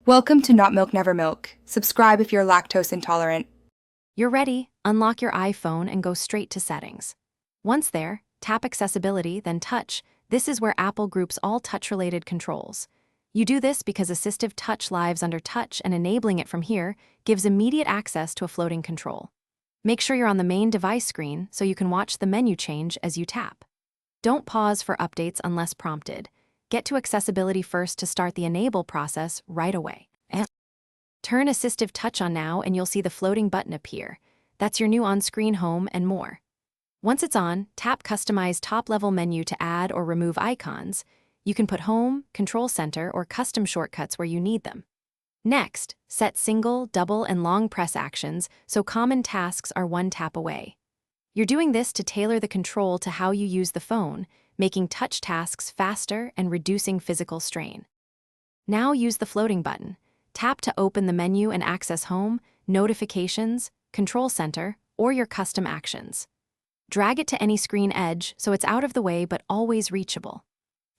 Welcome to Not Milk Never Milk. Subscribe if you're lactose intolerant. You're ready, unlock your iPhone and go straight to Settings. Once there, tap Accessibility, then Touch. This is where Apple groups all touch-related controls. You do this because Assistivetouch lives under Touch, and enabling it from here gives immediate access to a floating control. Make sure you're on the main device screen so you can watch the menu change as you tap. Don't pause for updates unless prompted. Get to Accessibility first to start the enable process right away. Turn Assistivetouch on now and you'll see the floating button appear. That's your new on-screen home and more. Once it's on, tap Customize top-level menu to add or remove icons. You can put Home, Control Center, or custom shortcuts where you need them. Next, set single, double, and long press actions so common tasks are one tap away. You're doing this to tailor the control to how you use the phone, making touch tasks faster and reducing physical strain. Now use the floating button. Tap to open the menu and access Home, Notifications, Control Center, or your custom actions. Drag it to any screen edge so it's out of the way but always reachable.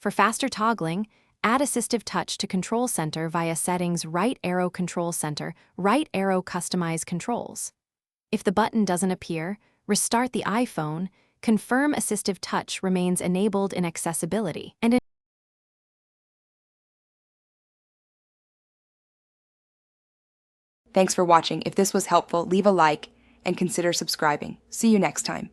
For faster toggling, add Assistivetouch to Control Center via Settings right arrow Control Center, right arrow Customize Controls. If the button doesn't appear, restart the iPhone, confirm Assistivetouch remains enabled in Accessibility, and Thanks for watching. If this was helpful, leave a like and consider subscribing. See you next time.